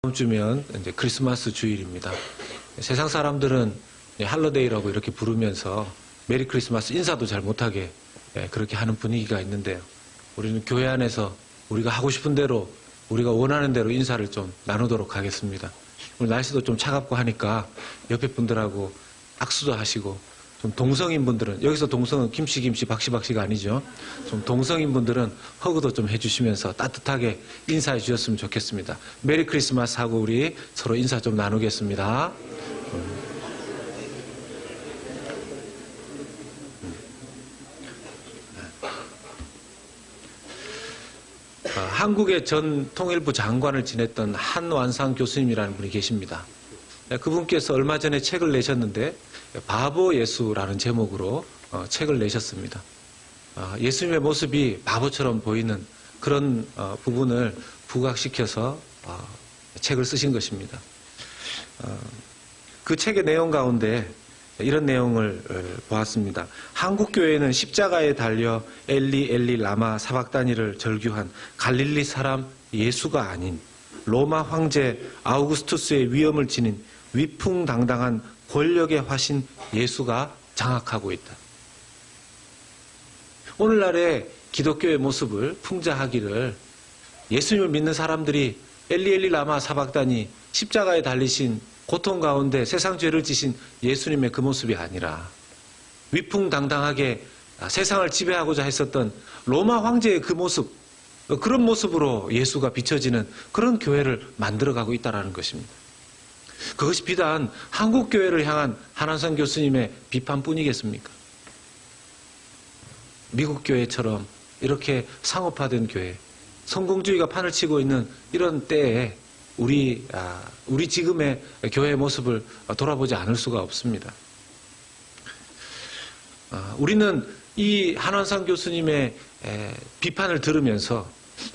다음 주면 이제 크리스마스 주일입니다. 세상 사람들은 할러데이라고 이렇게 부르면서 메리 크리스마스 인사도 잘 못하게 그렇게 하는 분위기가 있는데요. 우리는 교회 안에서 우리가 하고 싶은 대로 우리가 원하는 대로 인사를 좀 나누도록 하겠습니다. 오늘 날씨도 좀 차갑고 하니까 옆에 분들하고 악수도 하시고, 좀 동성인 분들은, 여기서 동성은 김씨 박씨가 아니죠. 좀 동성인 분들은 허그도 좀 해주시면서 따뜻하게 인사해 주셨으면 좋겠습니다. 메리 크리스마스 하고 우리 서로 인사 좀 나누겠습니다. 한국의 전 통일부 장관을 지냈던 한완상 교수님이라는 분이 계십니다. 그분께서 얼마 전에 책을 내셨는데 바보 예수라는 제목으로 책을 내셨습니다. 예수님의 모습이 바보처럼 보이는 그런 부분을 부각시켜서 책을 쓰신 것입니다. 그 책의 내용 가운데 이런 내용을 보았습니다. 한국교회는 십자가에 달려 엘리 라마 사박다니를 절규한 갈릴리 사람 예수가 아닌 로마 황제 아우구스투스의 위엄을 지닌 위풍당당한 권력의 화신 예수가 장악하고 있다. 오늘날의 기독교의 모습을 풍자하기를 예수님을 믿는 사람들이 엘리 라마 사박다니 십자가에 달리신 고통 가운데 세상 죄를 지신 예수님의 그 모습이 아니라 위풍당당하게 세상을 지배하고자 했었던 로마 황제의 그 모습, 그런 모습으로 예수가 비춰지는 그런 교회를 만들어가고 있다는 것입니다. 그것이 비단 한국교회를 향한 한완상 교수님의 비판뿐이겠습니까? 미국 교회처럼 이렇게 상업화된 교회, 성공주의가 판을 치고 있는 이런 때에 우리 지금의 교회의 모습을 돌아보지 않을 수가 없습니다. 우리는 이 한완상 교수님의 비판을 들으면서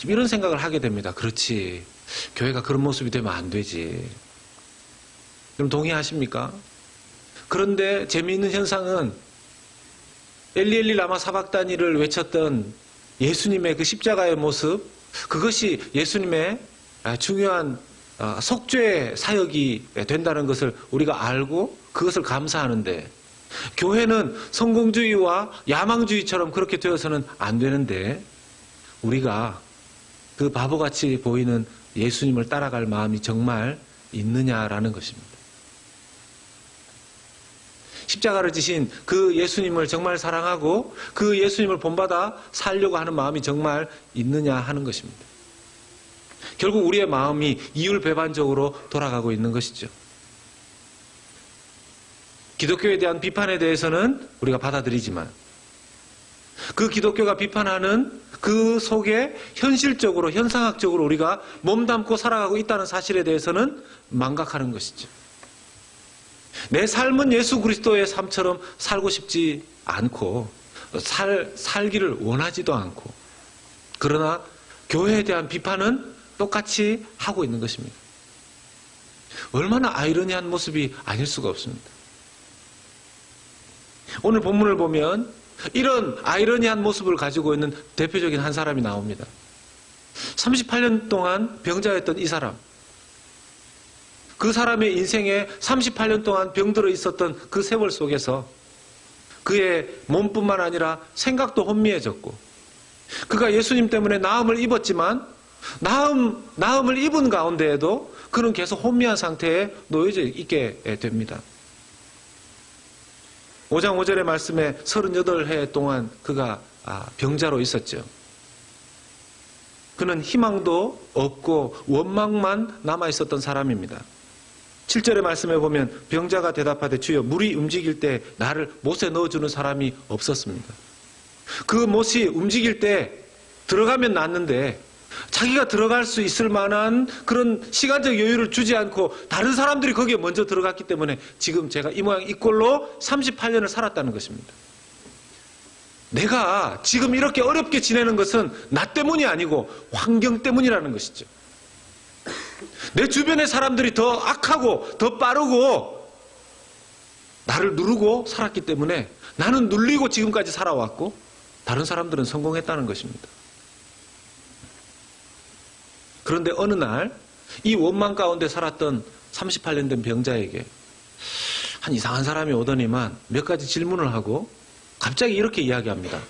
이런 생각을 하게 됩니다. 그렇지, 교회가 그런 모습이 되면 안 되지. 그럼 동의하십니까? 그런데 재미있는 현상은 엘리 라마 사박다니를 외쳤던 예수님의 그 십자가의 모습, 그것이 예수님의 중요한 속죄 사역이 된다는 것을 우리가 알고 그것을 감사하는데, 교회는 성공주의와 야망주의처럼 그렇게 되어서는 안 되는데 우리가 그 바보같이 보이는 예수님을 따라갈 마음이 정말 있느냐라는 것입니다. 십자가를 지신 그 예수님을 정말 사랑하고 그 예수님을 본받아 살려고 하는 마음이 정말 있느냐 하는 것입니다. 결국 우리의 마음이 이율배반적으로 돌아가고 있는 것이죠. 기독교에 대한 비판에 대해서는 우리가 받아들이지만 그 기독교가 비판하는 그 속에 현실적으로, 현상학적으로 우리가 몸담고 살아가고 있다는 사실에 대해서는 망각하는 것이죠. 내 삶은 예수 그리스도의 삶처럼 살고 싶지 않고 살기를 원하지도 않고, 그러나 교회에 대한 비판은 똑같이 하고 있는 것입니다. 얼마나 아이러니한 모습이 아닐 수가 없습니다. 오늘 본문을 보면 이런 아이러니한 모습을 가지고 있는 대표적인 한 사람이 나옵니다. 38년 동안 병자였던 이 사람, 그 사람의 인생에 38년 동안 병들어 있었던 그 세월 속에서 그의 몸뿐만 아니라 생각도 혼미해졌고, 그가 예수님 때문에 나음을 입었지만 나음을 입은 가운데에도 그는 계속 혼미한 상태에 놓여져 있게 됩니다. 5장 5절의 말씀에 38해 동안 그가 병자로 있었죠. 그는 희망도 없고 원망만 남아있었던 사람입니다. 7절의 말씀에 보면 병자가 대답하되 주여, 물이 움직일 때 나를 못에 넣어주는 사람이 없었습니다. 그 못이 움직일 때 들어가면 낫는데 자기가 들어갈 수 있을 만한 그런 시간적 여유를 주지 않고 다른 사람들이 거기에 먼저 들어갔기 때문에 지금 제가 이 모양 이 꼴로 38년을 살았다는 것입니다. 내가 지금 이렇게 어렵게 지내는 것은 나 때문이 아니고 환경 때문이라는 것이죠. 내 주변의 사람들이 더 악하고 더 빠르고 나를 누르고 살았기 때문에 나는 눌리고 지금까지 살아왔고 다른 사람들은 성공했다는 것입니다. 그런데 어느 날 이 원망 가운데 살았던 38년 된 병자에게 한 이상한 사람이 오더니만 몇 가지 질문을 하고 갑자기 이렇게 이야기합니다.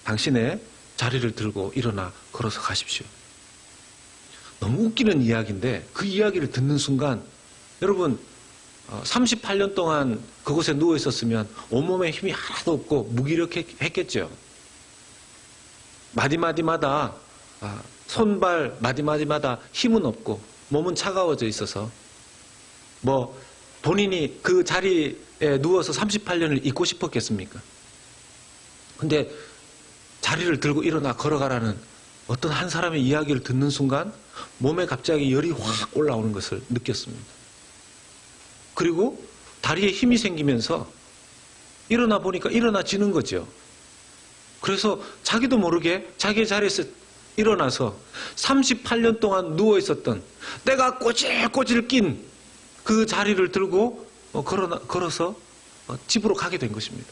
당신의 자리를 들고 일어나 걸어서 가십시오. 너무 웃기는 이야기인데 그 이야기를 듣는 순간 여러분 38년 동안 그곳에 누워 있었으면 온몸에 힘이 하나도 없고 무기력했겠죠. 마디마디마다 손발 마디마디마다 힘은 없고 몸은 차가워져 있어서 뭐 본인이 그 자리에 누워서 38년을 있고 싶었겠습니까? 근데 자리를 들고 일어나 걸어가라는 어떤 한 사람의 이야기를 듣는 순간 몸에 갑자기 열이 확 올라오는 것을 느꼈습니다. 그리고 다리에 힘이 생기면서 일어나 보니까 일어나지는 거죠. 그래서 자기도 모르게 자기의 자리에서 일어나서 38년 동안 누워 있었던 때가 꼬질꼬질 낀 그 자리를 들고 걸어서 집으로 가게 된 것입니다.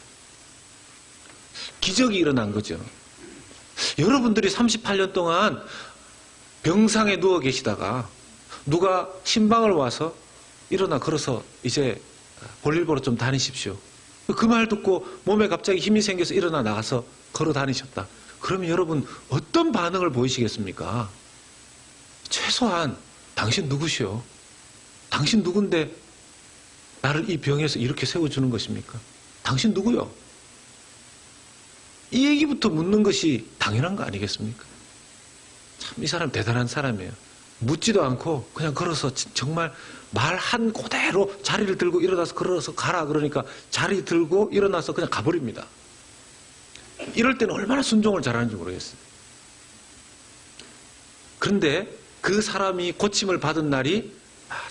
기적이 일어난 거죠. 여러분들이 38년 동안 병상에 누워 계시다가 누가 신방을 와서 일어나 걸어서 이제 볼일 보러 좀 다니십시오. 그 말 듣고 몸에 갑자기 힘이 생겨서 일어나 나가서 걸어 다니셨다. 그러면 여러분 어떤 반응을 보이시겠습니까? 최소한 당신 누구시오? 당신 누군데 나를 이 병에서 이렇게 세워주는 것입니까? 당신 누구요? 이 얘기부터 묻는 것이 당연한 거 아니겠습니까? 참 이 사람 대단한 사람이에요. 묻지도 않고 그냥 걸어서 정말 말한 그대로 자리를 들고 일어나서 걸어서 가라 그러니까 자리 들고 일어나서 그냥 가버립니다. 이럴 때는 얼마나 순종을 잘하는지 모르겠어요. 그런데 그 사람이 고침을 받은 날이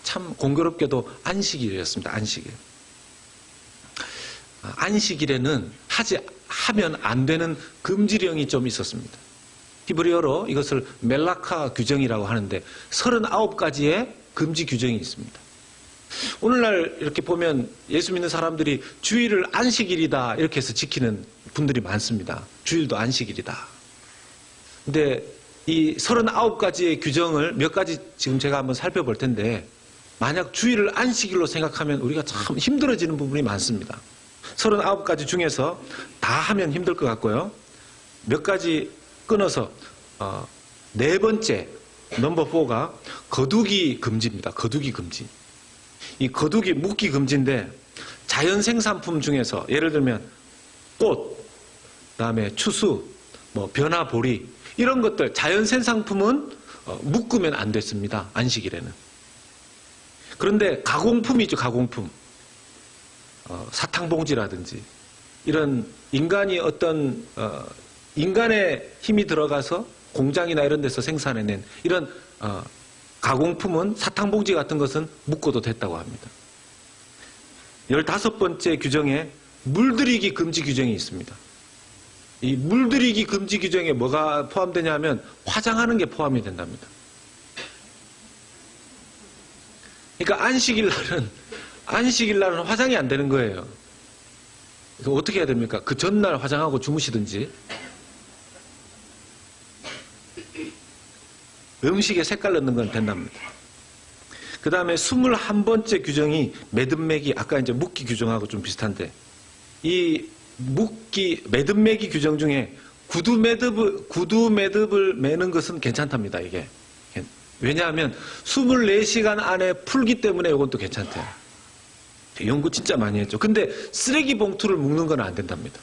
참 공교롭게도 안식일이었습니다. 안식일. 안식일에는 하면 안 되는 금지령이 좀 있었습니다. 히브리어로 이것을 멜라카 규정이라고 하는데 39가지의 금지 규정이 있습니다. 오늘날 이렇게 보면 예수 믿는 사람들이 주일을 안식일이다 이렇게 해서 지키는 분들이 많습니다. 주일도 안식일이다. 근데 이 39가지의 규정을 몇 가지 지금 제가 한번 살펴볼 텐데 만약 주일을 안식일로 생각하면 우리가 참 힘들어지는 부분이 많습니다. 39가지 중에서 다 하면 힘들 것 같고요. 몇 가지 끊어서 네 번째 넘버 4가 거두기 금지입니다. 거두기 금지. 이 거두기 묵기 금지인데 자연 생산품 중에서 예를 들면 꽃, 그다음에 추수, 뭐 변화보리 이런 것들 자연 생산품은 묶으면 안 됐습니다. 안식일에는. 그런데 가공품이죠. 가공품. 사탕봉지라든지 이런 인간이 어떤 인간의 힘이 들어가서 공장이나 이런 데서 생산해낸 이런 가공품은 사탕봉지 같은 것은 묶어도 됐다고 합니다. 15번째 규정에 물들이기 금지 규정이 있습니다. 이 물들이기 금지 규정에 뭐가 포함되냐면 화장하는 게 포함이 된답니다. 그러니까 안식일 날은 화장이 안 되는 거예요. 그럼 어떻게 해야 됩니까? 그 전날 화장하고 주무시든지 음식에 색깔 넣는 건 된답니다. 그 다음에 21번째 규정이 매듭매기, 아까 이제 묵기 규정하고 좀 비슷한데 이 매듭매기 규정 중에 구두 매듭을 매는 것은 괜찮답니다, 이게. 왜냐하면 24시간 안에 풀기 때문에 이건 또 괜찮대요. 연구 진짜 많이 했죠. 근데 쓰레기 봉투를 묶는 건 안 된답니다.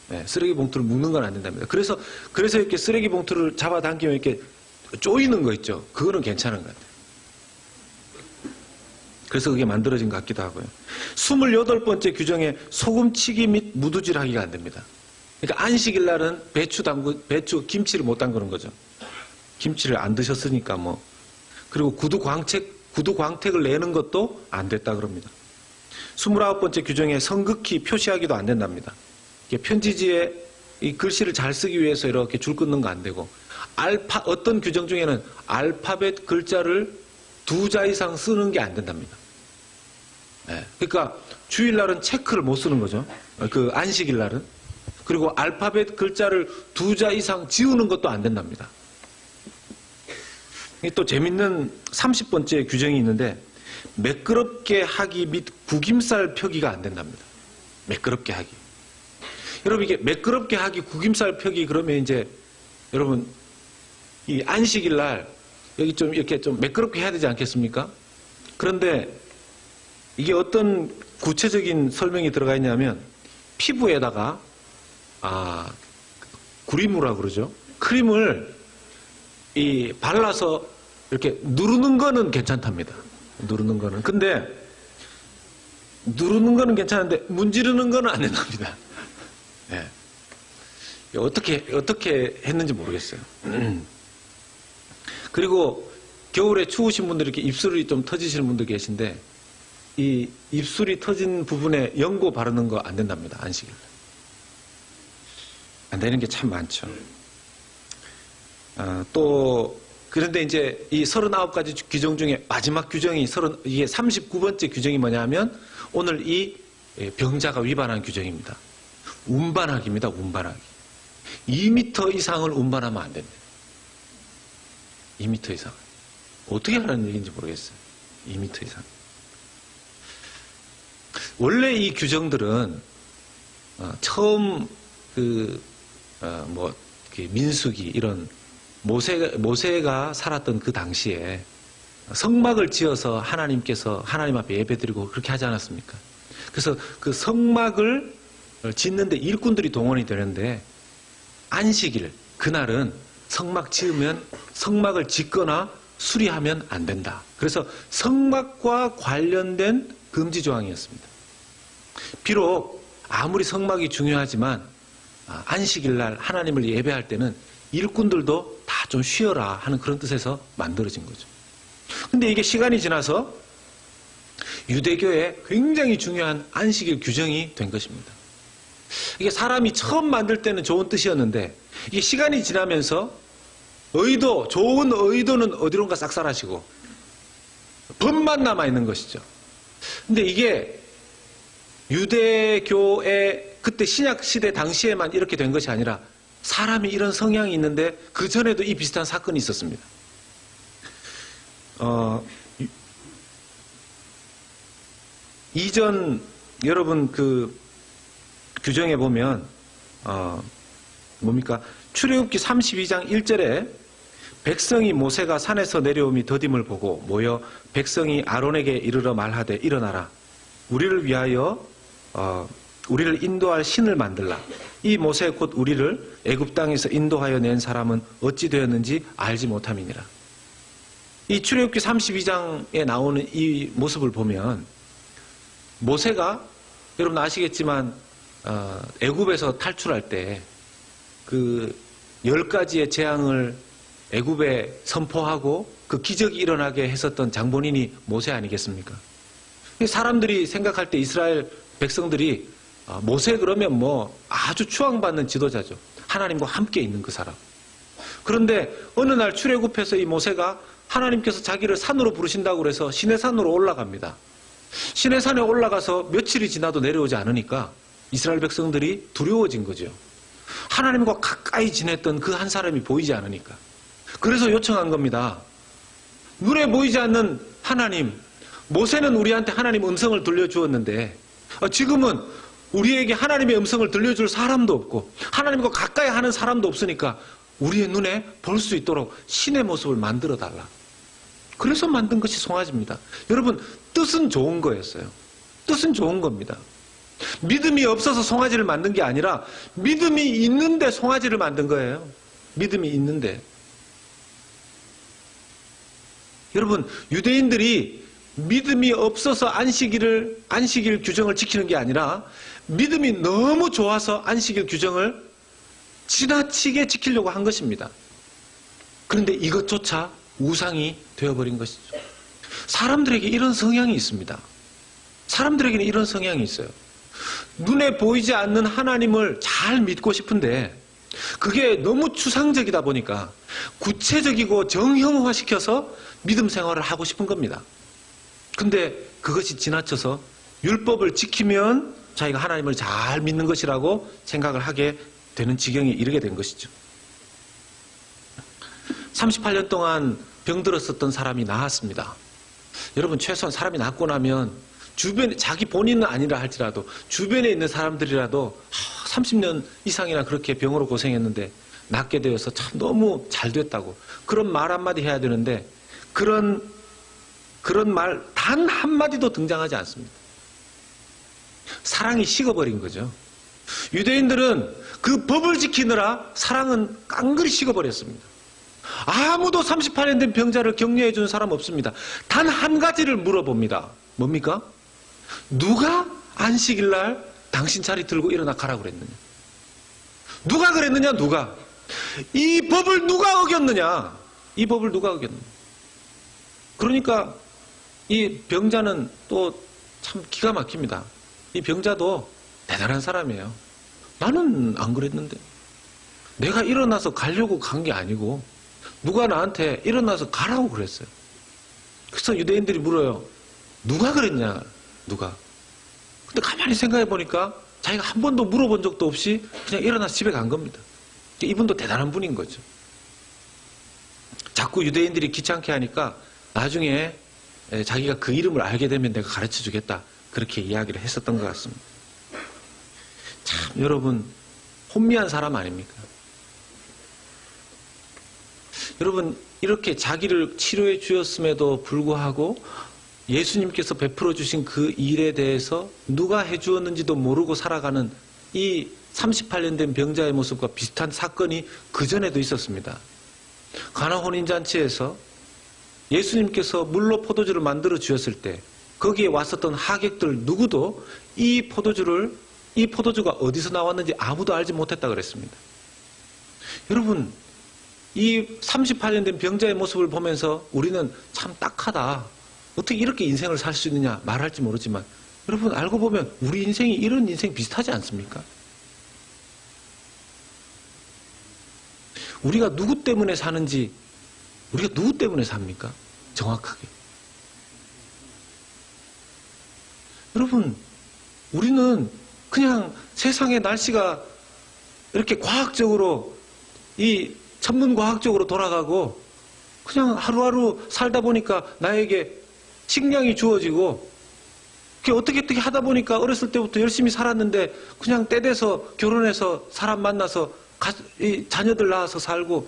네, 쓰레기 봉투를 묶는 건 안 된답니다. 그래서 이렇게 쓰레기 봉투를 잡아당기면 이렇게 쪼이는 거 있죠. 그거는 괜찮은 것 같아요. 그래서 그게 만들어진 것 같기도 하고요. 28번째 규정에 소금치기 및 무두질하기가 안 됩니다. 그러니까 안식일 날은 배추, 김치를 못 담그는 거죠. 김치를 안 드셨으니까 뭐. 그리고 구두 광택을 내는 것도 안 됐다 그럽니다. 29번째 규정에 선긋기 표시하기도 안 된답니다. 편지지에 이 글씨를 잘 쓰기 위해서 이렇게 줄 끊는 거 안 되고 어떤 규정 중에는 알파벳 글자를 2자 이상 쓰는 게 안 된답니다. 네. 그러니까 주일날은 체크를 못 쓰는 거죠. 그 안식일날은. 그리고 알파벳 글자를 2자 이상 지우는 것도 안 된답니다. 또 재밌는 30번째 규정이 있는데 매끄럽게 하기 및 구김살 펴기가 안 된답니다. 매끄럽게 하기. 여러분 이게 매끄럽게 하기, 구김살 펴기 그러면 이제 여러분 이 안식일 날 여기 좀 이렇게 좀 매끄럽게 해야 되지 않겠습니까? 그런데 이게 어떤 구체적인 설명이 들어가 있냐면 피부에다가 구리무라 그러죠. 크림을 발라서 이렇게 누르는 거는 괜찮답니다. 누르는 거는. 근데 누르는 거는 괜찮은데 문지르는 거는 안 된답니다. 네. 어떻게 했는지 모르겠어요. 그리고 겨울에 추우신 분들 이렇게 입술이 좀 터지시는 분들 계신데 이 입술이 터진 부분에 연고 바르는 거 안 된답니다. 안식일. 안 되는 게 참 많죠. 또 그런데 이제 이 39가지 규정 중에 마지막 규정이 이게 39번째 규정이 뭐냐면 오늘 이 병자가 위반한 규정입니다. 운반하기입니다. 운반하기. 2m 이상을 운반하면 안 됩니다. 2m 이상. 어떻게 하는 얘기인지 모르겠어요. 2m 이상. 원래 이 규정들은 처음 민수기 이런 모세가 살았던 그 당시에 성막을 지어서 하나님 앞에 예배드리고 그렇게 하지 않았습니까? 그래서 그 성막을 짓는데 일꾼들이 동원이 되는데 안식일 그날은 성막 지으면 성막을 짓거나 수리하면 안 된다. 그래서 성막과 관련된 금지 조항이었습니다. 비록 아무리 성막이 중요하지만 안식일 날 하나님을 예배할 때는 일꾼들도 다 좀 쉬어라 하는 그런 뜻에서 만들어진 거죠. 근데 이게 시간이 지나서 유대교에 굉장히 중요한 안식일 규정이 된 것입니다. 이게 사람이 처음 만들 때는 좋은 뜻이었는데 이게 시간이 지나면서 좋은 의도는 어디론가 싹 사라지고 법만 남아있는 것이죠. 근데 이게 유대교의 그때 신약시대 당시에만 이렇게 된 것이 아니라 사람이 이런 성향이 있는데 그 전에도 이 비슷한 사건이 있었습니다. 이전 여러분 그 규정에 보면 출애굽기 32장 1절에 백성이 모세가 산에서 내려오미 더딤을 보고 모여 백성이 아론에게 이르러 말하되 일어나라 우리를 위하여 우리를 인도할 신을 만들라. 이 모세 곧 우리를 애굽 땅에서 인도하여 낸 사람은 어찌 되었는지 알지 못함이니라. 이 출애굽기 32장에 나오는 이 모습을 보면 모세가 여러분 아시겠지만 애굽에서 탈출할 때 그 10가지의 재앙을 애굽에 선포하고 그 기적이 일어나게 했었던 장본인이 모세 아니겠습니까? 사람들이 생각할 때 이스라엘 백성들이 모세 그러면 뭐 아주 추앙받는 지도자죠. 하나님과 함께 있는 그 사람. 그런데 어느 날 출애굽해서 이 모세가 하나님께서 자기를 산으로 부르신다고 그래서 시내산으로 올라갑니다. 시내산에 올라가서 며칠이 지나도 내려오지 않으니까 이스라엘 백성들이 두려워진 거죠. 하나님과 가까이 지냈던 그 한 사람이 보이지 않으니까. 그래서 요청한 겁니다. 눈에 보이지 않는 하나님, 모세는 우리한테 하나님 음성을 들려주었는데 지금은 우리에게 하나님의 음성을 들려줄 사람도 없고 하나님과 가까이 하는 사람도 없으니까 우리의 눈에 볼 수 있도록 신의 모습을 만들어 달라. 그래서 만든 것이 송아지입니다. 여러분 뜻은 좋은 거였어요. 뜻은 좋은 겁니다. 믿음이 없어서 송아지를 만든 게 아니라 믿음이 있는데 송아지를 만든 거예요. 믿음이 있는데. 여러분 유대인들이 믿음이 없어서 안식일 규정을 지키는 게 아니라 믿음이 너무 좋아서 안식일 규정을 지나치게 지키려고 한 것입니다. 그런데 이것조차 우상이 되어버린 것이죠. 사람들에게 이런 성향이 있습니다. 사람들에게는 이런 성향이 있어요. 눈에 보이지 않는 하나님을 잘 믿고 싶은데 그게 너무 추상적이다 보니까 구체적이고 정형화시켜서 믿음 생활을 하고 싶은 겁니다. 근데 그것이 지나쳐서 율법을 지키면 자기가 하나님을 잘 믿는 것이라고 생각을 하게 되는 지경에 이르게 된 것이죠. 38년 동안 병들었었던 사람이 나았습니다. 여러분, 최소한 사람이 낫고 나면 주변에, 자기 본인은 아니라 할지라도 주변에 있는 사람들이라도 30년 이상이나 그렇게 병으로 고생했는데 낫게 되어서 참 너무 잘 됐다고 그런 말 한마디 해야 되는데 그런 말 단 한마디도 등장하지 않습니다. 사랑이 식어버린 거죠. 유대인들은 그 법을 지키느라 사랑은 깡그리 식어버렸습니다. 아무도 38년 된 병자를 격려해 준 사람 없습니다. 단 한 가지를 물어봅니다. 뭡니까? 누가 안식일 날 당신 자리 들고 일어나 가라고 그랬느냐? 누가 그랬느냐? 누가? 이 법을 누가 어겼느냐? 이 법을 누가 어겼느냐? 그러니까 이 병자는 또 참 기가 막힙니다. 이 병자도 대단한 사람이에요. 나는 안 그랬는데. 내가 일어나서 가려고 간 게 아니고 누가 나한테 일어나서 가라고 그랬어요. 그래서 유대인들이 물어요. 누가 그랬냐? 누가? 근데 가만히 생각해 보니까 자기가 한 번도 물어본 적도 없이 그냥 일어나서 집에 간 겁니다. 이분도 대단한 분인 거죠. 자꾸 유대인들이 귀찮게 하니까 나중에 자기가 그 이름을 알게 되면 내가 가르쳐 주겠다. 그렇게 이야기를 했었던 것 같습니다. 참 여러분 혼미한 사람 아닙니까? 여러분 이렇게 자기를 치료해 주었음에도 불구하고 예수님께서 베풀어 주신 그 일에 대해서 누가 해 주었는지도 모르고 살아가는 이 38년 된 병자의 모습과 비슷한 사건이 그전에도 있었습니다. 가나 혼인잔치에서 예수님께서 물로 포도주를 만들어 주었을 때 거기에 왔었던 하객들 누구도 이 포도주가 어디서 나왔는지 아무도 알지 못했다 그랬습니다. 여러분 이 38년 된 병자의 모습을 보면서 우리는 참 딱하다. 어떻게 이렇게 인생을 살 수 있느냐 말할지 모르지만 여러분 알고 보면 우리 인생이 이런 인생 비슷하지 않습니까? 우리가 누구 때문에 사는지 우리가 누구 때문에 삽니까? 정확하게. 여러분 우리는 그냥 세상의 날씨가 이렇게 과학적으로 이 천문과학적으로 돌아가고 그냥 하루하루 살다 보니까 나에게 식량이 주어지고 어떻게 하다 보니까 어렸을 때부터 열심히 살았는데 그냥 때 돼서 결혼해서 사람 만나서 자녀들 낳아서 살고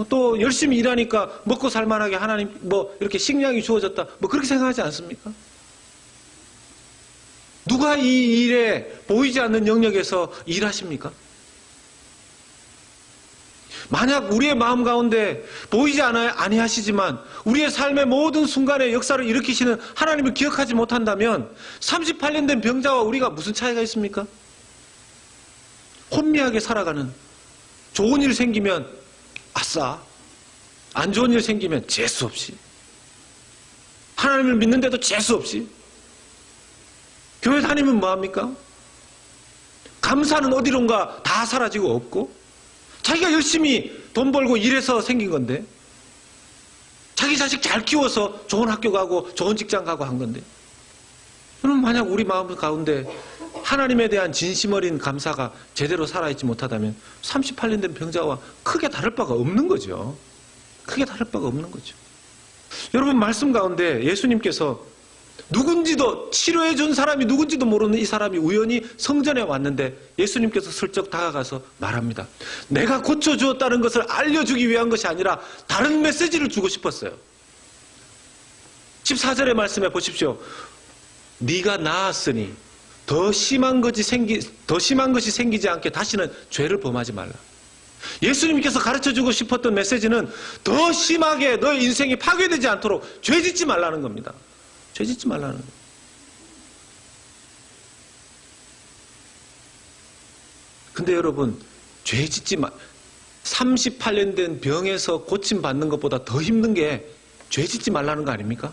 또 열심히 일하니까 먹고 살만하게 하나님 이렇게 식량이 주어졌다 그렇게 생각하지 않습니까? 누가 이 일에 보이지 않는 영역에서 일하십니까? 만약 우리의 마음 가운데 보이지 아니하시지만 우리의 삶의 모든 순간에 역사를 일으키시는 하나님을 기억하지 못한다면 38년 된 병자와 우리가 무슨 차이가 있습니까? 혼미하게 살아가는 좋은 일 생기면 아싸 안 좋은 일 생기면 재수 없이 하나님을 믿는데도 재수 없이 교회 다니면 뭐합니까? 감사는 어디론가 다 사라지고 없고 자기가 열심히 돈 벌고 일해서 생긴 건데 자기 자식 잘 키워서 좋은 학교 가고 좋은 직장 가고 한 건데 그럼 만약 우리 마음 가운데 하나님에 대한 진심 어린 감사가 제대로 살아있지 못하다면 38년 된 병자와 크게 다를 바가 없는 거죠. 크게 다를 바가 없는 거죠. 여러분 말씀 가운데 예수님께서 누군지도 치료해 준 사람이 누군지도 모르는 이 사람이 우연히 성전에 왔는데 예수님께서 슬쩍 다가가서 말합니다. 내가 고쳐주었다는 것을 알려주기 위한 것이 아니라 다른 메시지를 주고 싶었어요. 14절의 말씀에 보십시오. 네가 나았으니 더 심한 것이 생기지 않게 다시는 죄를 범하지 말라. 예수님께서 가르쳐주고 싶었던 메시지는 더 심하게 너의 인생이 파괴되지 않도록 죄 짓지 말라는 겁니다. 죄 짓지 말라는 거예요. 근데 여러분 죄 짓지 38년 된 병에서 고침받는 것보다 더 힘든 게 죄 짓지 말라는 거 아닙니까?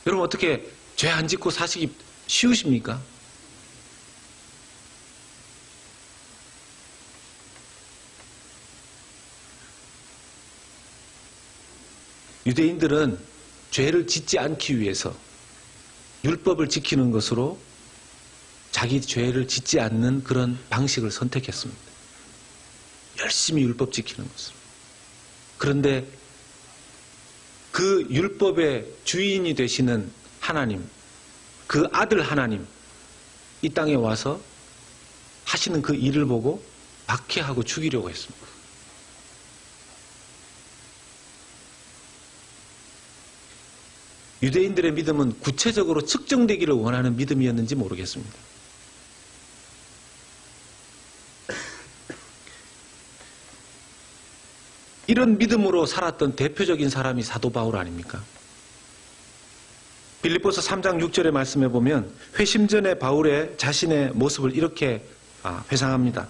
여러분 어떻게 죄 안 짓고 사시기 쉬우십니까? 유대인들은 죄를 짓지 않기 위해서 율법을 지키는 것으로 자기 죄를 짓지 않는 그런 방식을 선택했습니다. 열심히 율법 지키는 것으로. 그런데 그 율법의 주인이 되시는 하나님, 그 아들 하나님, 이 땅에 와서 하시는 그 일을 보고 박해하고 죽이려고 했습니다. 유대인들의 믿음은 구체적으로 측정되기를 원하는 믿음이었는지 모르겠습니다. 이런 믿음으로 살았던 대표적인 사람이 사도 바울 아닙니까? 빌립보서 3장 6절의 말씀에 보면 회심전의 바울의 자신의 모습을 이렇게 회상합니다.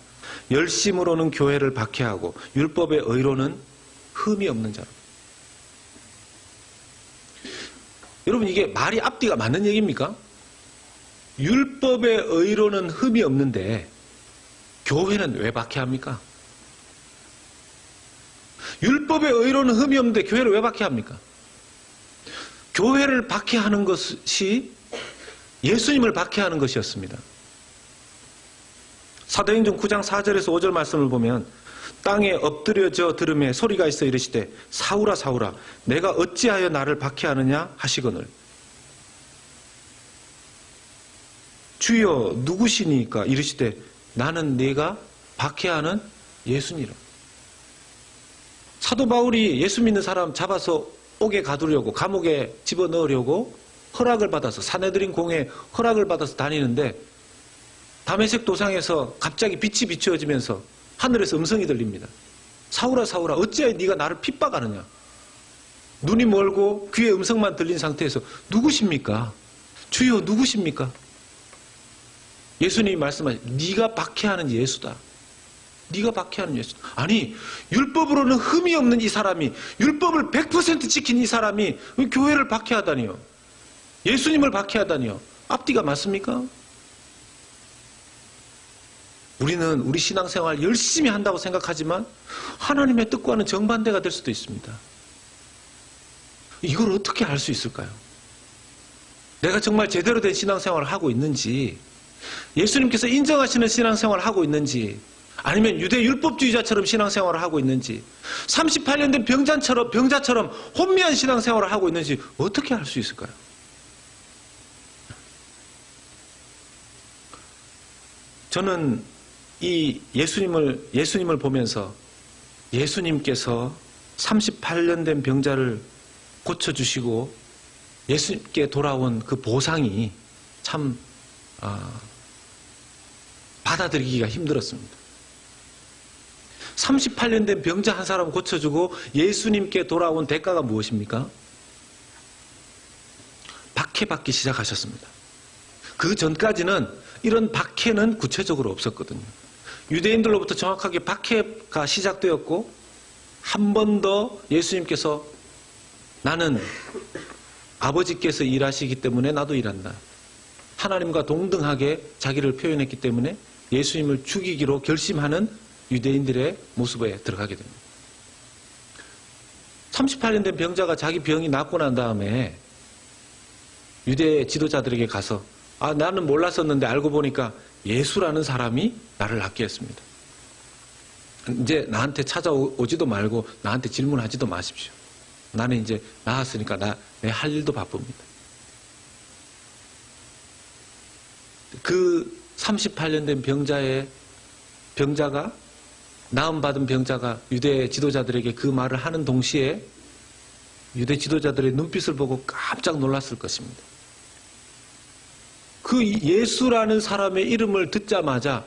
열심으로는 교회를 박해하고 율법의 의로는 흠이 없는 자로. 여러분, 이게 말이 앞뒤가 맞는 얘기입니까? 율법의 의로는 흠이 없는데 교회는 왜 박해합니까? 율법의 의로는 흠이 없는데 교회를 왜 박해합니까? 교회를 박해하는 것이 예수님을 박해하는 것이었습니다. 사도행전 9장 4절에서 5절 말씀을 보면 땅에 엎드려져 들음에 소리가 있어 이르시되 사울아 사울아 내가 어찌하여 나를 박해하느냐 하시거늘 주여 누구시니까 이르시되 나는 네가 박해하는 예수니라. 사도 바울이 예수 믿는 사람 잡아서 옥에 가두려고 감옥에 집어넣으려고 허락을 받아서 사내들인 공에 허락을 받아서 다니는데 다메섹 도상에서 갑자기 빛이 비추어지면서 하늘에서 음성이 들립니다. 사울아 사울아 어찌하여 네가 나를 핍박하느냐. 눈이 멀고 귀에 음성만 들린 상태에서 누구십니까? 주여 누구십니까? 예수님이 말씀하신 네가 박해하는 예수다. 네가 박해하는 예수. 아니 율법으로는 흠이 없는 이 사람이 율법을 100% 지킨 이 사람이 교회를 박해하다니요. 예수님을 박해하다니요. 앞뒤가 맞습니까? 우리는 우리 신앙생활 열심히 한다고 생각하지만 하나님의 뜻과는 정반대가 될 수도 있습니다. 이걸 어떻게 알 수 있을까요? 내가 정말 제대로 된 신앙생활을 하고 있는지, 예수님께서 인정하시는 신앙생활을 하고 있는지, 아니면 유대 율법주의자처럼 신앙생활을 하고 있는지, 38년 된 병자처럼 혼미한 신앙생활을 하고 있는지 어떻게 알 수 있을까요? 저는 이 예수님을 보면서 예수님께서 38년 된 병자를 고쳐주시고 예수님께 돌아온 그 보상이 참 받아들이기가 힘들었습니다. 38년 된 병자 한 사람 고쳐주고 예수님께 돌아온 대가가 무엇입니까? 박해받기 시작하셨습니다. 그 전까지는 이런 박해는 구체적으로 없었거든요. 유대인들로부터 정확하게 박해가 시작되었고 한 번 더 예수님께서 나는 아버지께서 일하시기 때문에 나도 일한다. 하나님과 동등하게 자기를 표현했기 때문에 예수님을 죽이기로 결심하는 유대인들의 모습에 들어가게 됩니다. 38년 된 병자가 자기 병이 낫고 난 다음에 유대 지도자들에게 가서 나는 몰랐었는데 알고 보니까 예수라는 사람이 나를 낫게 했습니다. 이제 나한테 찾아오지도 말고 나한테 질문하지도 마십시오. 나는 이제 나았으니까 내 할 일도 바쁩니다. 그 38년 된 병자가 나음받은 병자가 유대 지도자들에게 그 말을 하는 동시에 유대 지도자들의 눈빛을 보고 깜짝 놀랐을 것입니다. 그 예수라는 사람의 이름을 듣자마자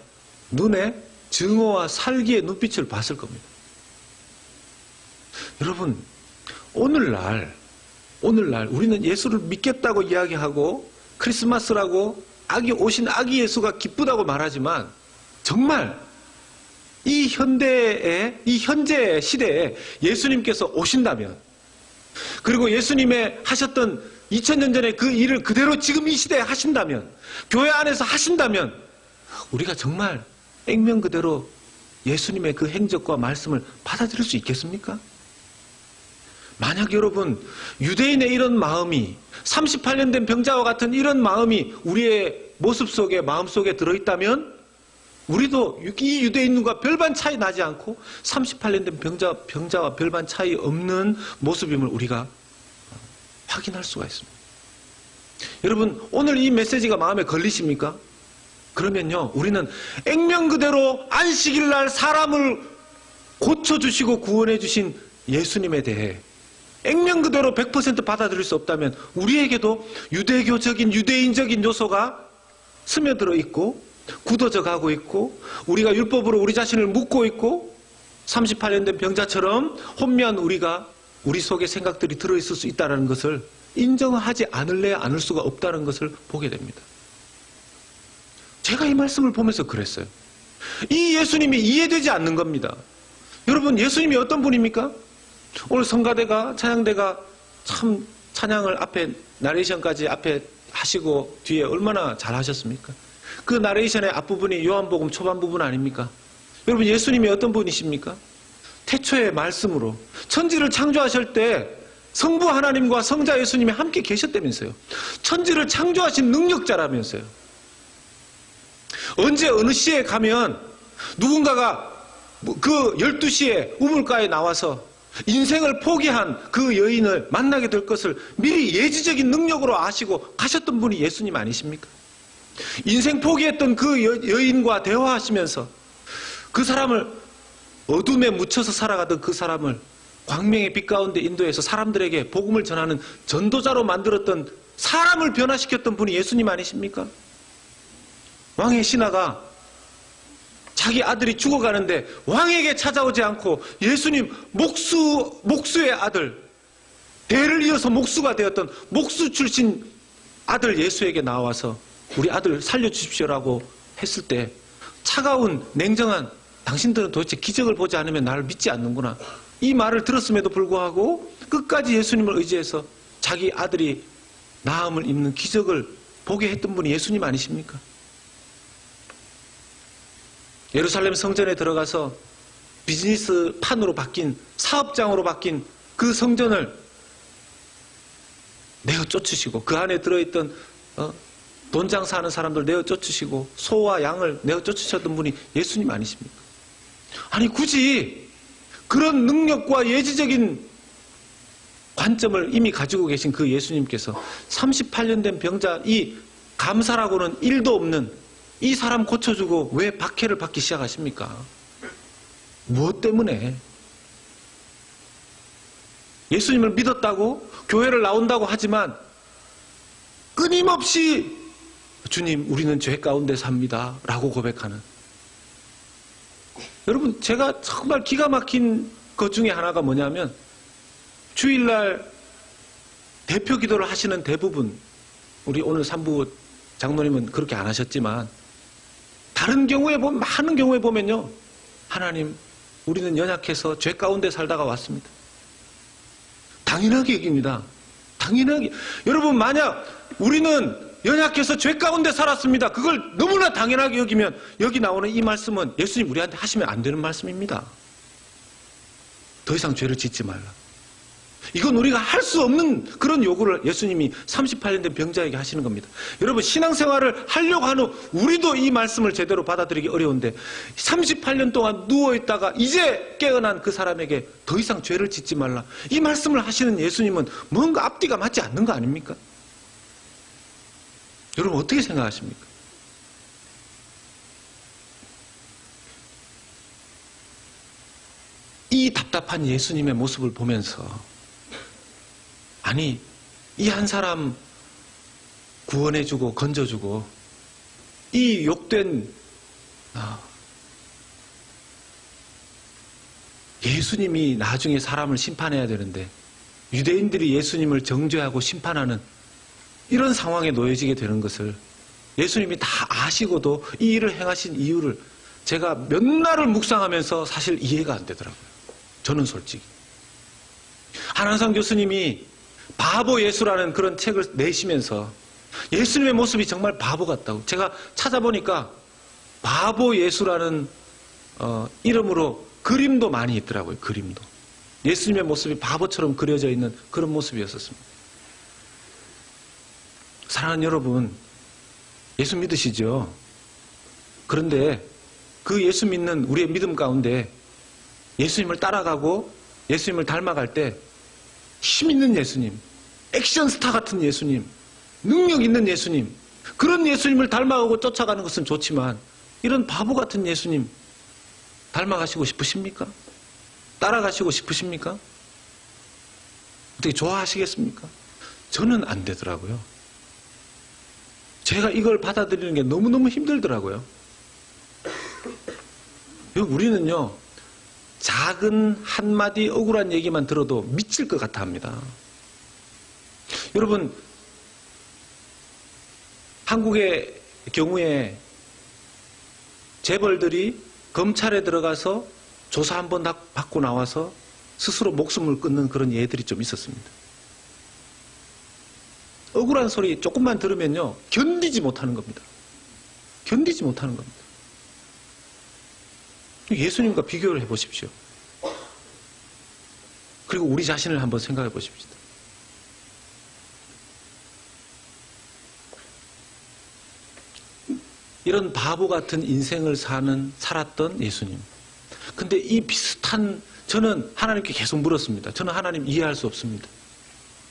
눈에 증오와 살기의 눈빛을 봤을 겁니다. 여러분, 오늘날 우리는 예수를 믿겠다고 이야기하고 크리스마스라고 오신 아기 예수가 기쁘다고 말하지만 정말 이 현재의 시대에 예수님께서 오신다면, 그리고 예수님의 하셨던 2000년 전에 그 일을 그대로 지금 이 시대에 하신다면, 교회 안에서 하신다면 우리가 정말 액면 그대로 예수님의 그 행적과 말씀을 받아들일 수 있겠습니까? 만약 여러분 유대인의 이런 마음이 38년 된 병자와 같은 이런 마음이 우리의 모습 속에 마음 속에 들어있다면 우리도 이 유대인과 별반 차이 나지 않고 38년 된 병자와 별반 차이 없는 모습임을 우리가 확인할 수가 있습니다. 여러분, 오늘 이 메시지가 마음에 걸리십니까? 그러면요, 우리는 액면 그대로 안식일 날 사람을 고쳐주시고 구원해 주신 예수님에 대해 액면 그대로 100% 받아들일 수 없다면 우리에게도 유대교적인 유대인적인 요소가 스며들어 있고 굳어져 가고 있고 우리가 율법으로 우리 자신을 묶고 있고 38년 된 병자처럼 혼미한 우리 속에 생각들이 들어있을 수 있다는 것을 인정하지 않을래야 않을 수가 없다는 것을 보게 됩니다. 제가 이 말씀을 보면서 그랬어요. 이 예수님이 이해되지 않는 겁니다. 여러분, 예수님이 어떤 분입니까? 오늘 성가대가 찬양대가 참 찬양을 앞에 나레이션까지 앞에 하시고 뒤에 얼마나 잘하셨습니까? 그 나레이션의 앞부분이 요한복음 초반 부분 아닙니까? 여러분, 예수님이 어떤 분이십니까? 태초의 말씀으로 천지를 창조하실 때 성부 하나님과 성자 예수님이 함께 계셨다면서요. 천지를 창조하신 능력자라면서요. 언제 어느 시에 가면 누군가가 그 12시에 우물가에 나와서 인생을 포기한 그 여인을 만나게 될 것을 미리 예지적인 능력으로 아시고 가셨던 분이 예수님 아니십니까? 인생 포기했던 그 여인과 대화하시면서 그 사람을 어둠에 묻혀서 살아가던 그 사람을 광명의 빛 가운데 인도해서 사람들에게 복음을 전하는 전도자로 만들었던 사람을 변화시켰던 분이 예수님 아니십니까? 왕의 신하가 자기 아들이 죽어가는데 왕에게 찾아오지 않고 예수님 목수의 아들, 대를 이어서 목수가 되었던 목수 출신 아들 예수에게 나와서 우리 아들 살려주십시오라고 했을 때 차가운 냉정한 당신들은 도대체 기적을 보지 않으면 나를 믿지 않는구나. 이 말을 들었음에도 불구하고 끝까지 예수님을 의지해서 자기 아들이 나음을 입는 기적을 보게 했던 분이 예수님 아니십니까? 예루살렘 성전에 들어가서 비즈니스 판으로 바뀐 사업장으로 바뀐 그 성전을 내어 쫓으시고 그 안에 들어있던 돈 장사하는 사람들 내어 쫓으시고 소와 양을 내어 쫓으셨던 분이 예수님 아니십니까? 아니 굳이 그런 능력과 예지적인 관점을 이미 가지고 계신 그 예수님께서 38년 된 병자 이 감사라고는 일도 없는 이 사람 고쳐주고 왜 박해를 받기 시작하십니까? 무엇 때문에? 예수님을 믿었다고 교회를 나온다고 하지만 끊임없이 주님 우리는 죄 가운데 삽니다 라고 고백하는 여러분 제가 정말 기가 막힌 것 중에 하나가 뭐냐면 주일날 대표 기도를 하시는 대부분 우리 오늘 산부 장로님은 그렇게 안 하셨지만 다른 경우에 보면 많은 경우에 보면요 하나님 우리는 연약해서 죄 가운데 살다가 왔습니다. 당연하게 여깁니다. 당연하게 여러분 만약 우리는 연약해서 죄 가운데 살았습니다. 그걸 너무나 당연하게 여기면 여기 나오는 이 말씀은 예수님 우리한테 하시면 안 되는 말씀입니다. 더 이상 죄를 짓지 말라. 이건 우리가 할 수 없는 그런 요구를 예수님이 38년 된 병자에게 하시는 겁니다. 여러분 신앙생활을 하려고 하는 우리도 이 말씀을 제대로 받아들이기 어려운데 38년 동안 누워있다가 이제 깨어난 그 사람에게 더 이상 죄를 짓지 말라. 이 말씀을 하시는 예수님은 뭔가 앞뒤가 맞지 않는 거 아닙니까? 여러분 어떻게 생각하십니까? 이 답답한 예수님의 모습을 보면서 아니 이 한 사람 구원해주고 건져주고 이 욕된 예수님이 나중에 사람을 심판해야 되는데 유대인들이 예수님을 정죄하고 심판하는 이런 상황에 놓여지게 되는 것을 예수님이 다 아시고도 이 일을 행하신 이유를 제가 몇 날을 묵상하면서 사실 이해가 안 되더라고요. 저는 솔직히 한한상 교수님이 바보 예수라는 그런 책을 내시면서 예수님의 모습이 정말 바보 같다고 제가 찾아보니까 바보 예수라는 이름으로 그림도 많이 있더라고요. 그림도 예수님의 모습이 바보처럼 그려져 있는 그런 모습이었었습니다. 사랑하는 여러분 예수 믿으시죠? 그런데 그 예수 믿는 우리의 믿음 가운데 예수님을 따라가고 예수님을 닮아갈 때 힘 있는 예수님, 액션 스타 같은 예수님, 능력 있는 예수님, 그런 예수님을 닮아가고 쫓아가는 것은 좋지만 이런 바보 같은 예수님 닮아가시고 싶으십니까? 따라가시고 싶으십니까? 어떻게 좋아하시겠습니까? 저는 안 되더라고요. 제가 이걸 받아들이는 게 너무너무 힘들더라고요. 우리는요, 작은 한마디 억울한 얘기만 들어도 미칠 것 같아 합니다. 여러분, 한국의 경우에 재벌들이 검찰에 들어가서 조사 한번 받고 나와서 스스로 목숨을 끊는 그런 예들이 좀 있었습니다. 억울한 소리 조금만 들으면요, 견디지 못하는 겁니다. 견디지 못하는 겁니다. 예수님과 비교를 해보십시오. 그리고 우리 자신을 한번 생각해 보십시오. 이런 바보 같은 인생을 살았던 예수님. 근데 이 비슷한, 저는 하나님께 계속 물었습니다. 저는 하나님 이해할 수 없습니다.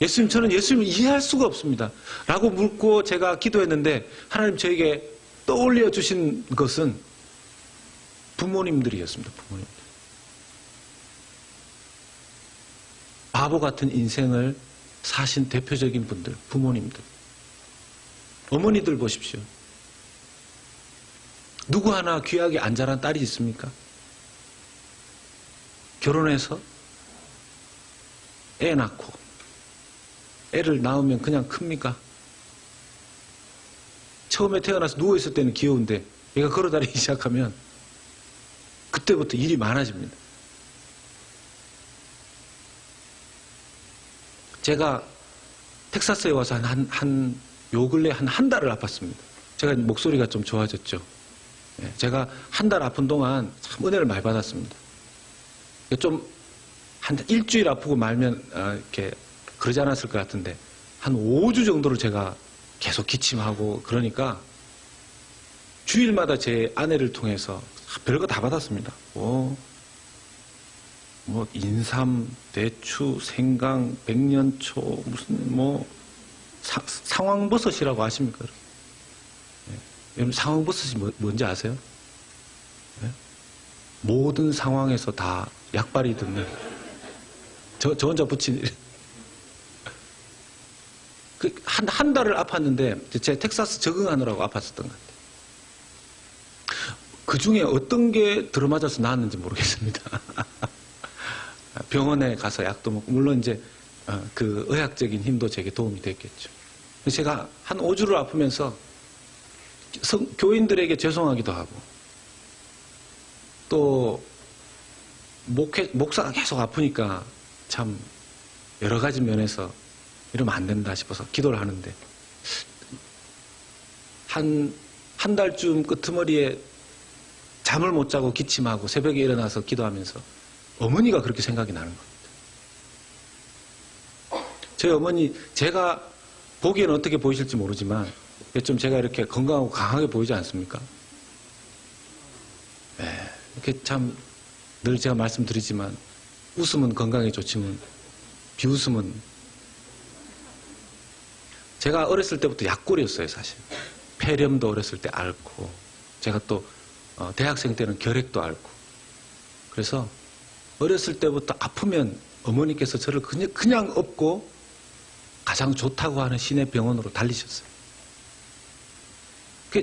예수님, 저는 예수님을 이해할 수가 없습니다. 라고 묻고 제가 기도했는데 하나님 저에게 떠올려 주신 것은 부모님들이었습니다. 부모님들. 바보 같은 인생을 사신 대표적인 분들, 부모님들. 어머니들 보십시오. 누구 하나 귀하게 안 자란 딸이 있습니까? 결혼해서 애 낳고 애를 낳으면 그냥 큽니까? 처음에 태어나서 누워있을 때는 귀여운데 얘가 걸어다니기 시작하면 그때부터 일이 많아집니다. 제가 텍사스에 와서 요 근래 한 달을 아팠습니다. 제가 목소리가 좀 좋아졌죠. 제가 한 달 아픈 동안 참 은혜를 많이 받았습니다. 좀 한 일주일 아프고 말면 이렇게 그러지 않았을 것 같은데 한 5주 정도를 제가 계속 기침하고 그러니까 주일마다 제 아내를 통해서 별거 다 받았습니다. 뭐 인삼, 대추, 생강, 백년초, 무슨 상황버섯이라고 아십니까? 여러분 상황버섯이 뭔지 아세요? 네? 모든 상황에서 다 약발이 듣는 저 혼자 붙인 한 달을 아팠는데 제 텍사스 적응하느라고 아팠었던 것 같아요. 그 중에 어떤 게 들어맞아서 나았는지 모르겠습니다. 병원에 가서 약도 먹고 물론 이제 그 의학적인 힘도 제게 도움이 됐겠죠. 제가 한 5주를 아프면서 교인들에게 죄송하기도 하고 또 목사가 계속 아프니까 참 여러 가지 면에서 이러면 안 된다 싶어서 기도를 하는데 한 달쯤 끄트머리에 잠을 못 자고 기침하고 새벽에 일어나서 기도하면서 어머니가 그렇게 생각이 나는 겁니다. 저희 어머니 제가 보기에는 어떻게 보이실지 모르지만 좀 제가 이렇게 건강하고 강하게 보이지 않습니까? 네, 이렇게 참 늘 제가 말씀드리지만 웃음은 건강에 좋지만 비웃음은 제가 어렸을 때부터 약골이었어요. 사실 폐렴도 어렸을 때 앓고 제가 또 대학생 때는 결핵도 앓고 그래서 어렸을 때부터 아프면 어머니께서 저를 그냥 업고 가장 좋다고 하는 시내 병원으로 달리셨어요.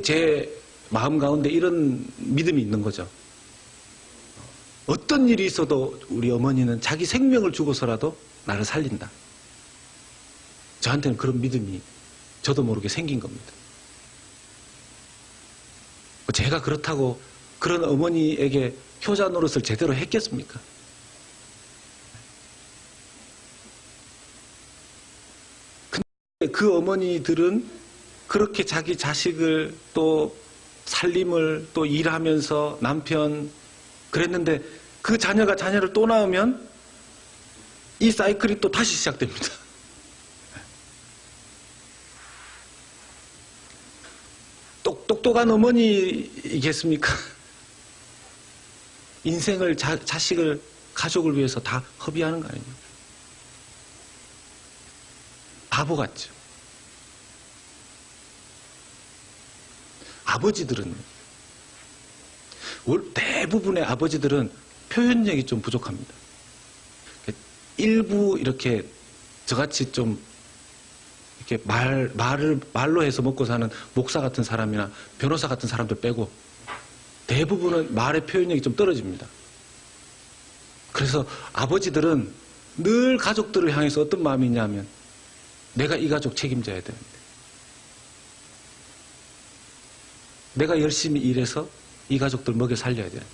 제 마음 가운데 이런 믿음이 있는 거죠. 어떤 일이 있어도 우리 어머니는 자기 생명을 주고서라도 나를 살린다. 저한테는 그런 믿음이 저도 모르게 생긴 겁니다. 제가 그렇다고 그런 어머니에게 효자 노릇을 제대로 했겠습니까? 근데 그 어머니들은 그렇게 자기 자식을 또 살림을 또 일하면서 남편 그랬는데 그 자녀가 자녀를 또 낳으면 이 사이클이 또 다시 시작됩니다. 똑똑한 어머니이겠습니까? 인생을 자식을 가족을 위해서 다 허비하는 거 아닙니까? 바보 같죠. 아버지들은 대부분의 아버지들은 표현력이 좀 부족합니다. 일부 이렇게 저같이 좀 이렇게 말로 해서 먹고 사는 목사 같은 사람이나 변호사 같은 사람들 빼고 대부분은 말의 표현력이 좀 떨어집니다. 그래서 아버지들은 늘 가족들을 향해서 어떤 마음이 있냐면 내가 이 가족 책임져야 되는데 내가 열심히 일해서 이 가족들 먹여 살려야 되는데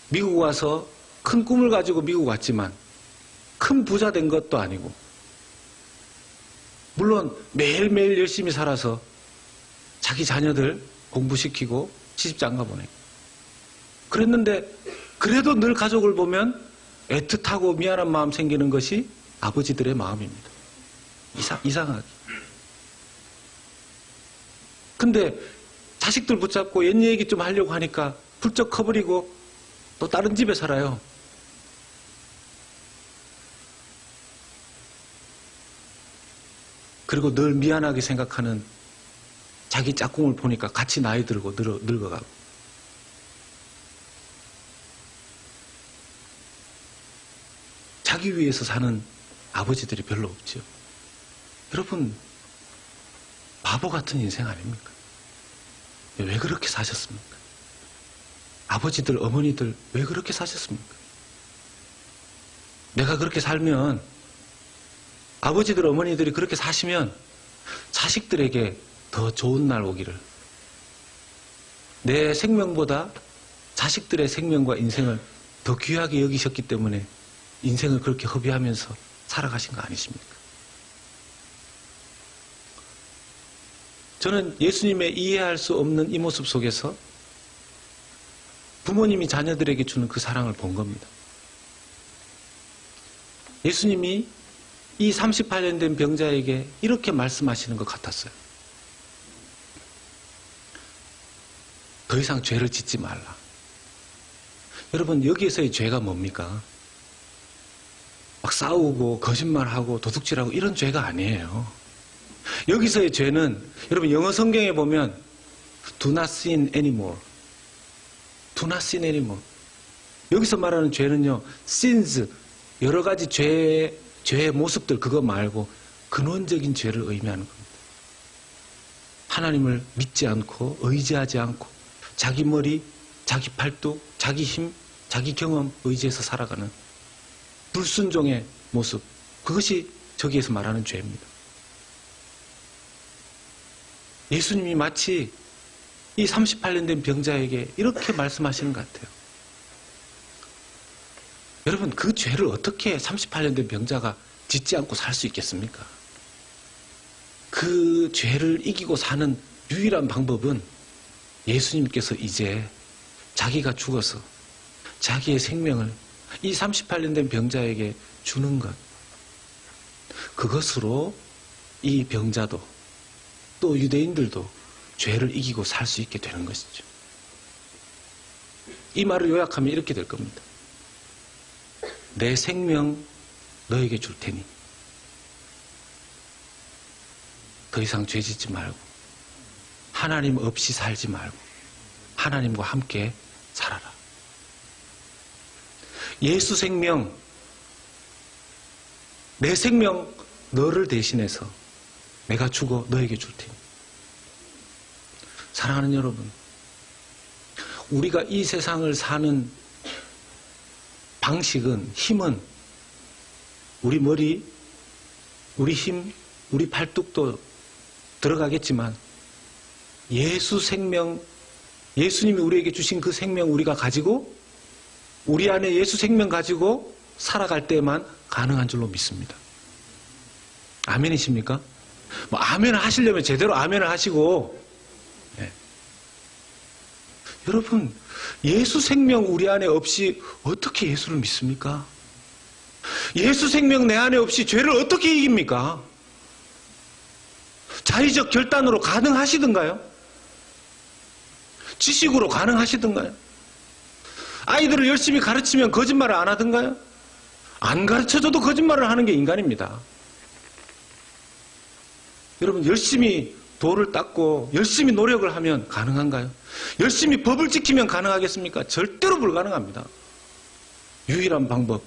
미국 와서 큰 꿈을 가지고 미국 왔지만 큰 부자 된 것도 아니고 물론 매일매일 열심히 살아서 자기 자녀들 공부시키고 시집장가 보내고 그랬는데 그래도 늘 가족을 보면 애틋하고 미안한 마음 생기는 것이 아버지들의 마음입니다. 이상하게. 근데 자식들 붙잡고 옛 얘기 좀 하려고 하니까 훌쩍 커버리고 또 다른 집에 살아요. 그리고 늘 미안하게 생각하는 자기 짝꿍을 보니까 같이 나이 들고 늙어가고. 자기 위해서 사는 아버지들이 별로 없죠. 여러분, 바보 같은 인생 아닙니까? 왜 그렇게 사셨습니까? 아버지들, 어머니들 왜 그렇게 사셨습니까? 내가 그렇게 살면 아버지들, 어머니들이 그렇게 사시면 자식들에게 더 좋은 날 오기를 내 생명보다 자식들의 생명과 인생을 더 귀하게 여기셨기 때문에 인생을 그렇게 허비하면서 살아가신 거 아니십니까? 저는 예수님의 이해할 수 없는 이 모습 속에서 부모님이 자녀들에게 주는 그 사랑을 본 겁니다. 예수님이 이 38년 된 병자에게 이렇게 말씀하시는 것 같았어요. 더 이상 죄를 짓지 말라. 여러분, 여기에서의 죄가 뭡니까? 막 싸우고 거짓말하고 도둑질하고 이런 죄가 아니에요. 여기서의 죄는 여러분 영어 성경에 보면 do not sin anymore. do not sin anymore. 여기서 말하는 죄는요, sins, 여러 가지 죄의 모습들 그거 말고 근원적인 죄를 의미하는 겁니다. 하나님을 믿지 않고 의지하지 않고 자기 머리, 자기 팔뚝, 자기 힘, 자기 경험 의지해서 살아가는 불순종의 모습, 그것이 저기에서 말하는 죄입니다. 예수님이 마치 이 38년 된 병자에게 이렇게 말씀하시는 것 같아요. 여러분, 그 죄를 어떻게 38년 된 병자가 짓지 않고 살 수 있겠습니까? 그 죄를 이기고 사는 유일한 방법은 예수님께서 이제 자기가 죽어서 자기의 생명을 이 38년 된 병자에게 주는 것, 그것으로 이 병자도 또 유대인들도 죄를 이기고 살 수 있게 되는 것이죠. 이 말을 요약하면 이렇게 될 겁니다. 내 생명 너에게 줄 테니 더 이상 죄 짓지 말고 하나님 없이 살지 말고 하나님과 함께 살아라. 예수 생명, 내 생명 너를 대신해서 내가 죽어 너에게 줄 테니. 사랑하는 여러분, 우리가 이 세상을 사는 방식은, 힘은 우리 머리, 우리 힘, 우리 팔뚝도 들어가겠지만 예수 생명, 예수님이 우리에게 주신 그 생명 우리가 가지고 우리 안에 예수 생명 가지고 살아갈 때만 가능한 줄로 믿습니다. 아멘이십니까? 뭐 아멘을 하시려면 제대로 아멘을 하시고, 네. 여러분, 예수 생명 우리 안에 없이 어떻게 예수를 믿습니까? 예수 생명 내 안에 없이 죄를 어떻게 이깁니까? 자의적 결단으로 가능하시던가요? 지식으로 가능하시던가요? 아이들을 열심히 가르치면 거짓말을 안 하던가요? 안 가르쳐줘도 거짓말을 하는 게 인간입니다. 여러분, 열심히 도를 닦고 열심히 노력을 하면 가능한가요? 열심히 법을 지키면 가능하겠습니까? 절대로 불가능합니다. 유일한 방법,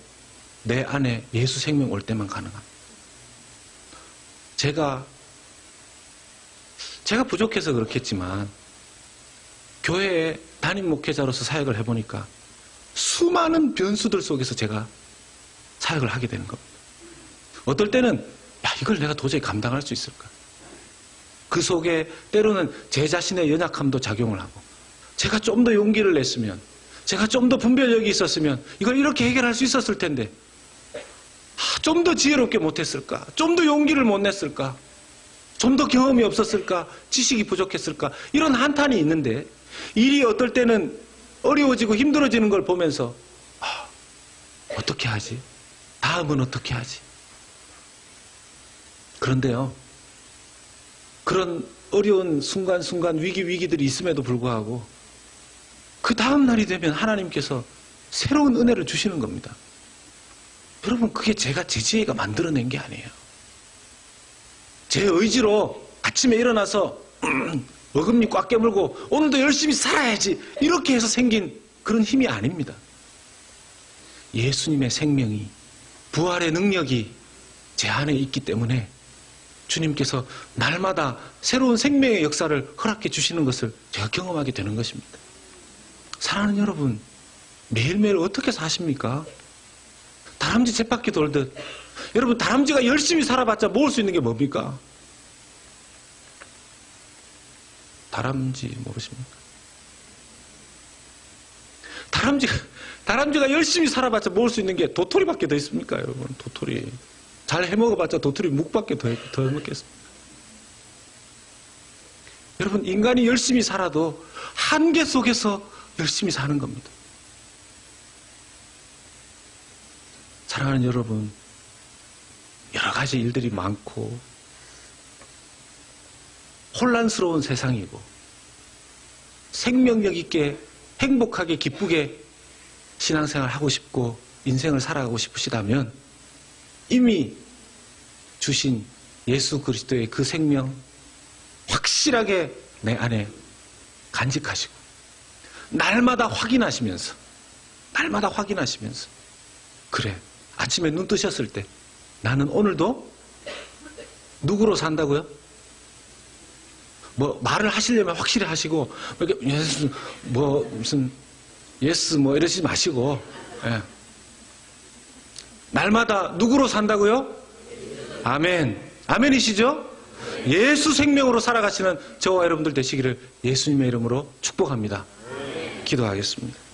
내 안에 예수 생명 올 때만 가능합니다. 제가 부족해서 그렇겠지만 교회에 담임 목회자로서 사역을 해보니까 수많은 변수들 속에서 제가 사역을 하게 되는 겁니다. 어떨 때는 이걸 내가 도저히 감당할 수 있을까? 그 속에 때로는 제 자신의 연약함도 작용을 하고, 제가 좀 더 용기를 냈으면, 제가 좀 더 분별력이 있었으면 이걸 이렇게 해결할 수 있었을 텐데 좀 더 지혜롭게 못했을까? 좀 더 용기를 못 냈을까? 좀 더 경험이 없었을까? 지식이 부족했을까? 이런 한탄이 있는데, 일이 어떨 때는 어려워지고 힘들어지는 걸 보면서 어떻게 하지? 다음은 어떻게 하지? 그런데요, 그런 어려운 순간순간 위기들이 있음에도 불구하고 그 다음 날이 되면 하나님께서 새로운 은혜를 주시는 겁니다. 여러분, 그게 제 지혜가 만들어낸 게 아니에요. 제 의지로 아침에 일어나서 어금니 꽉 깨물고 오늘도 열심히 살아야지 이렇게 해서 생긴 그런 힘이 아닙니다. 예수님의 생명이, 부활의 능력이 제 안에 있기 때문에 주님께서 날마다 새로운 생명의 역사를 허락해 주시는 것을 제가 경험하게 되는 것입니다. 사랑하는 여러분, 매일매일 어떻게 사십니까? 다람쥐 쳇바퀴 돌듯. 여러분, 다람쥐가 열심히 살아봤자 모을 수 있는 게 뭡니까? 다람쥐 모르십니까? 다람쥐가 열심히 살아봤자 모을 수 있는 게 도토리밖에 더 있습니까, 여러분? 도토리. 잘 해먹어봤자 도토리 묵밖에 더 해먹겠습니다. 여러분, 인간이 열심히 살아도 한계 속에서 열심히 사는 겁니다. 사랑하는 여러분, 여러 가지 일들이 많고 혼란스러운 세상이고 생명력 있게 행복하게 기쁘게 신앙생활 하고 싶고 인생을 살아가고 싶으시다면 이미 주신 예수 그리스도의 그 생명 확실하게 내 안에 간직하시고 날마다 확인하시면서 그래, 아침에 눈 뜨셨을 때 나는 오늘도 누구로 산다고요? 뭐 말을 하시려면 확실히 하시고 예수 무슨 예스 이러지 마시고, 예. 날마다 누구로 산다고요? 아멘이시죠? 예수 생명으로 살아가시는 저와 여러분들 되시기를 예수님의 이름으로 축복합니다. 기도하겠습니다.